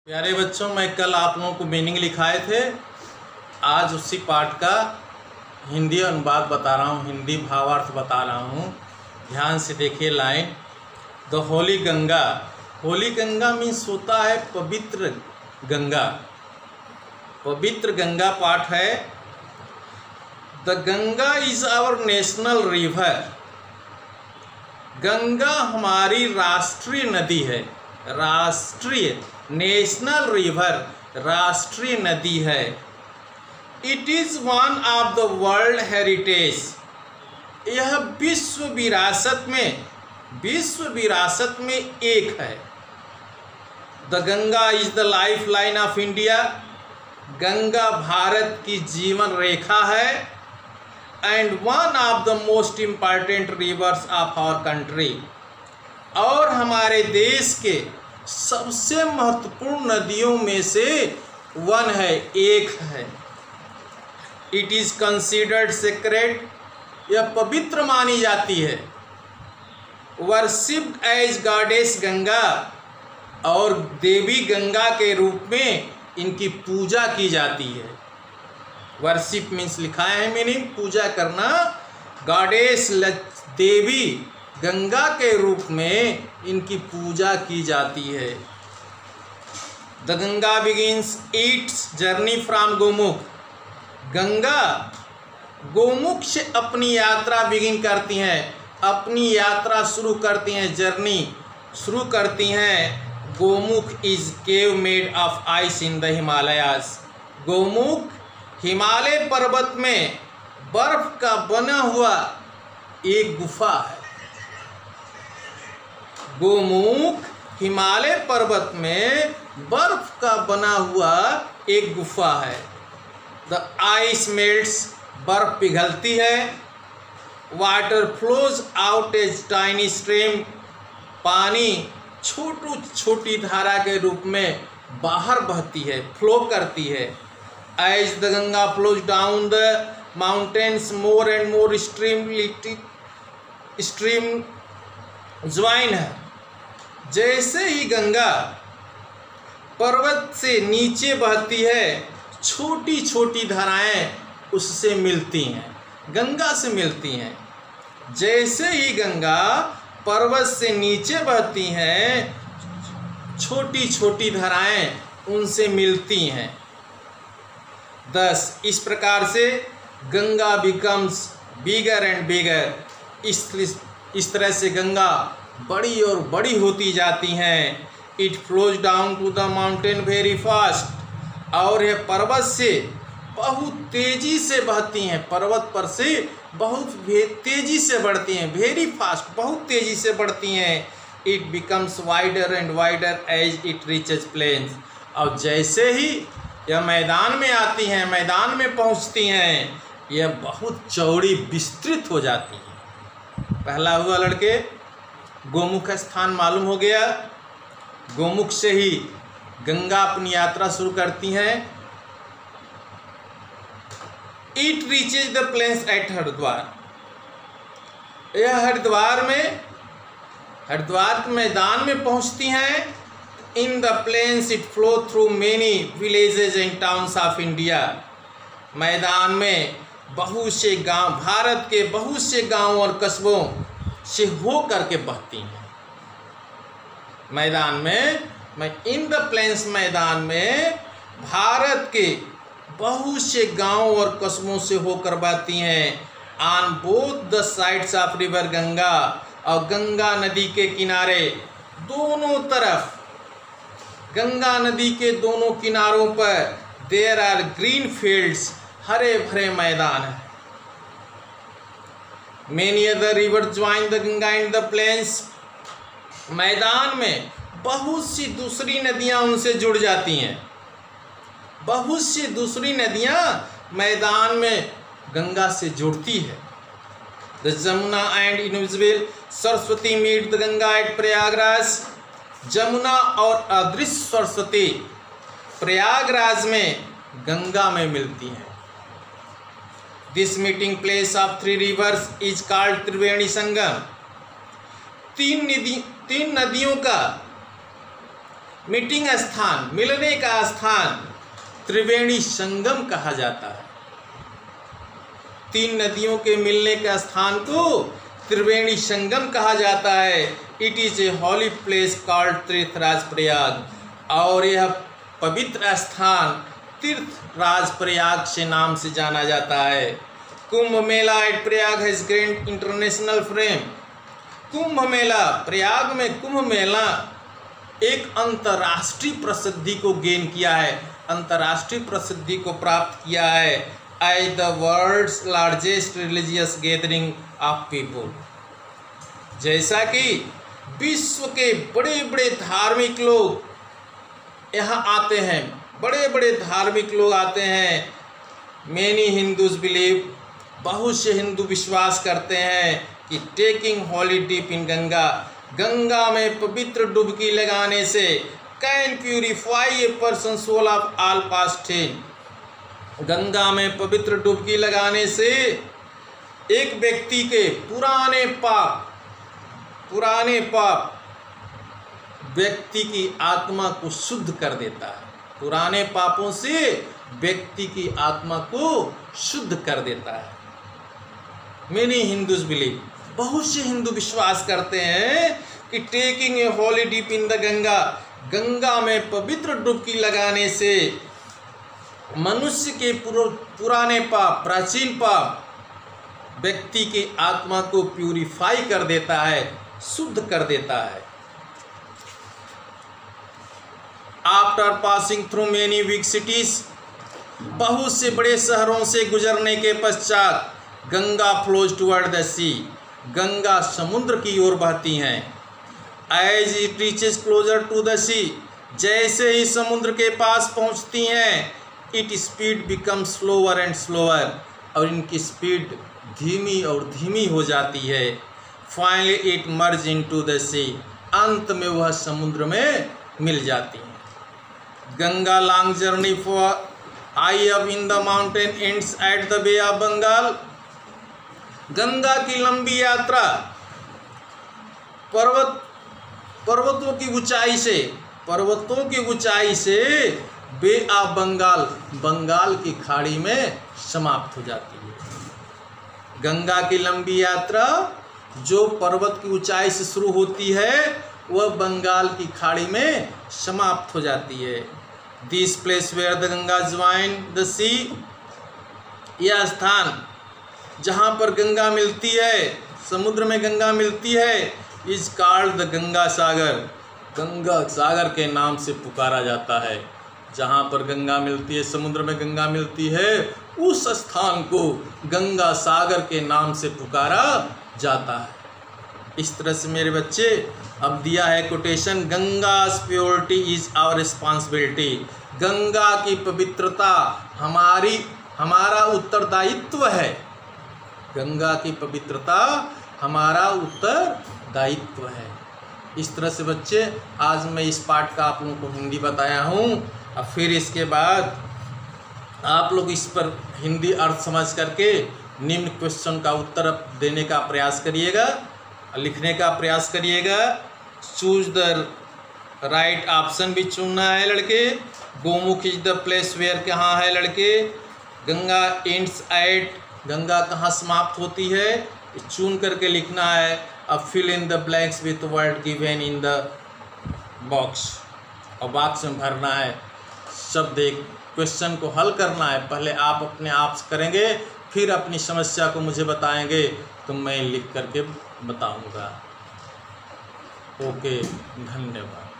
प्यारे बच्चों, मैं कल आप लोगों को मीनिंग लिखाए थे। आज उसी पाठ का हिंदी अनुवाद बता रहा हूँ, हिंदी भावार्थ बता रहा हूँ। ध्यान से देखिए line. The holy Ganga. Holy Ganga means होता है पवित्र गंगा। पवित्र गंगा पाठ है। The Ganga is our national river. Ganga हमारी राष्ट्रीय नदी है। राष्ट्रीय, नेशनल रिवर, राष्ट्रीय नदी है। It is one of the world heritage. यह विश्व विरासत में एक है। The Ganga is the life line of India. Ganga Bharat की जीवन रेखा है। And one of the most important rivers of our country. और हमारे देश के सबसे महत्वपूर्ण नदियों में से वन है, एक है। It is considered sacred. यह पवित्र मानी जाती है। Worshipped as goddess Ganga. और देवी गंगा के रूप में इनकी पूजा की जाती है। वर्शिप मीन्स लिखा है मीनिंग, पूजा करना। गॉडेस देवी गंगा के रूप में इनकी पूजा की जाती है। The Ganga begins it's journey from Gomukh. Ganga Gomukh से अपनी यात्रा बिगिन करती हैं, अपनी यात्रा शुरू करती हैं, जर्नी शुरू करती हैं। Gomukh is cave made of ice in the Himalayas. Gomukh Himalaya पर्वत में बर्फ का बना हुआ एक गुफा है। गोमुख हिमालय पर्वत में बर्फ का बना हुआ एक गुफा है। The ice melts. बर्फ पिघलती है। Water flows out as tiny stream. पानी छोटी धारा के रूप में बाहर बहती है, फ्लो करती है। As the Ganga flows down the mountains more and more stream join है। जैसे ही गंगा पर्वत से नीचे बहती है, छोटी छोटी धाराएं उससे मिलती हैं, गंगा से मिलती हैं। जैसे ही गंगा पर्वत से नीचे बहती हैं, छोटी छोटी धाराएं उनसे मिलती हैं। thus इस प्रकार से Ganga becomes bigger and bigger. इस तरह से गंगा बड़ी और बड़ी होती जाती हैं। It flows down to the mountain very fast. और यह पर्वत से बहुत तेजी से बहती हैं, पर्वत पर से बहुत तेजी से बढ़ती हैं, वेरी फास्ट, बहुत तेजी से बढ़ती हैं। It becomes wider and wider as it reaches plains. और जैसे ही यह मैदान में आती हैं, मैदान में पहुंचती हैं, यह बहुत चौड़ी विस्तृत हो जाती हैं। पहला हुआ लड़के, गोमुख स्थान मालूम हो गया। गोमुख से ही गंगा अपनी यात्रा शुरू करती हैं। It reaches the plains at Haridwar. यह हरिद्वार के मैदान में पहुंचती हैं। In the plains it flow through many villages and towns of India. मैदान में बहुत से गांव, भारत के बहुत से गांव और कस्बों से हो करके बहती हैं। मैदान में इन द प्लेन्स मैदान में भारत के बहुत से गांव और कस्बों से होकर बहती हैं। On both the sides of river Ganga. और गंगा नदी के किनारे दोनों तरफ, गंगा नदी के दोनों किनारों पर देयर आर ग्रीन फील्ड्स, हरे भरे मैदान हैं। Many other river join the Ganga in the plains. मैदान में बहुत सी दूसरी नदियां उनसे जुड़ जाती हैं। बहुत सी दूसरी नदियां मैदान में गंगा से जुड़ती है। The Jamuna and invisible Saraswati meet the Ganga at Prayagraj. Jamuna और अदृश्य सरस्वती प्रयागराज में गंगा में मिलती हैं। This meeting place of three rivers is called Triveni Sangam. तीन नदियों का मीटिंग स्थान, मिलने का स्थान त्रिवेणी संगम कहा जाता है। तीन नदियों के मिलने का स्थान को त्रिवेणी संगम कहा जाता है। It is a holy place called Tirthraj Prayag, और यह पवित्र स्थान तीर्थराज प्रयाग से नाम से जाना जाता है। Kumbh Mela at Prayag has grand international frame. Kumbh Mela, Prayag में कुंभ मेला एक अंतर्राष्ट्रीय प्रसिद्धि को गेन किया है, अंतर्राष्ट्रीय प्रसिद्धि को प्राप्त किया है as the world's largest religious gathering of people. जैसा कि विश्व के बड़े बड़े धार्मिक लोग यहाँ आते हैं, बड़े बड़े धार्मिक लोग आते हैं। मैनी हिंदूज बिलीव, बहुत से हिंदू विश्वास करते हैं कि taking holy dip in Ganga, Ganga में पवित्र डुबकी लगाने से can purify a person soul of all past sin। Ganga में पवित्र डुबकी लगाने से एक व्यक्ति के पुराने पाप व्यक्ति की आत्मा को शुद्ध कर देता है। पुराने पापों से व्यक्ति की आत्मा को शुद्ध कर देता है। मेनी हिंदूज बिलीव, बहुत से हिंदू विश्वास करते हैं कि taking a holy dip in the Ganga, Ganga में पवित्र डुबकी लगाने से मनुष्य के पुराने पाप, प्राचीन पाप व्यक्ति की आत्मा को प्यूरिफाई कर देता है, शुद्ध कर देता है। After passing through many big cities, बहुत से बड़े शहरों से गुजरने के पश्चात Ganga flows toward the sea, Ganga समुद्र की ओर बहती हैं। As it reaches closer to the sea, जैसे ही समुद्र के पास पहुंचती हैं, it speed become slower and slower, और इनकी स्पीड धीमी और धीमी हो जाती है। Finally it merge into the sea, अंत में वह समुद्र में मिल जाती है। Ganga long journey for I up in the mountain ends at the Bay of Bengal, Ganga की लंबी यात्रा पर्वतों की ऊंचाई से बे ऑफ बंगाल, बंगाल की खाड़ी में समाप्त हो जाती है। गंगा की लंबी यात्रा जो पर्वत की ऊंचाई से शुरू होती है, वह बंगाल की खाड़ी में समाप्त हो जाती है। This place where the Ganga join the sea, यह स्थान जहाँ पर गंगा मिलती है, समुद्र में गंगा मिलती है, is called the Ganga Sagar, Ganga Sagar के नाम से पुकारा जाता है। जहाँ पर गंगा मिलती है, समुद्र में गंगा मिलती है, उस स्थान को गंगा सागर के नाम से पुकारा जाता है। इस तरह से मेरे बच्चे, अब दिया है quotation, Ganga's purity is our responsibility, Ganga की पवित्रता हमारा उत्तरदायित्व है। गंगा की पवित्रता हमारा उत्तरदायित्व है। इस तरह से बच्चे, आज मैं इस पाठ का आप लोगों को हिंदी बताया हूँ। अब फिर इसके बाद आप लोग इस पर हिंदी अर्थ समझ करके निम्न क्वेश्चन का उत्तर देने का प्रयास करिएगा, लिखने का प्रयास करिएगा। चूज द राइट ऑप्शन भी चुनना है लड़के। Gomukh is the place where, कहाँ है लड़के। गंगा एंड्स एट, गंगा कहाँ समाप्त होती है, चुन करके लिखना है। अब fill in the blanks with word given in the box, और बॉक्स में भरना है शब्द। एक क्वेश्चन को हल करना है, पहले आप अपने आप करेंगे, फिर अपनी समस्या को मुझे बताएंगे, तो मैं लिख करके बताऊंगा। ओके, धन्यवाद।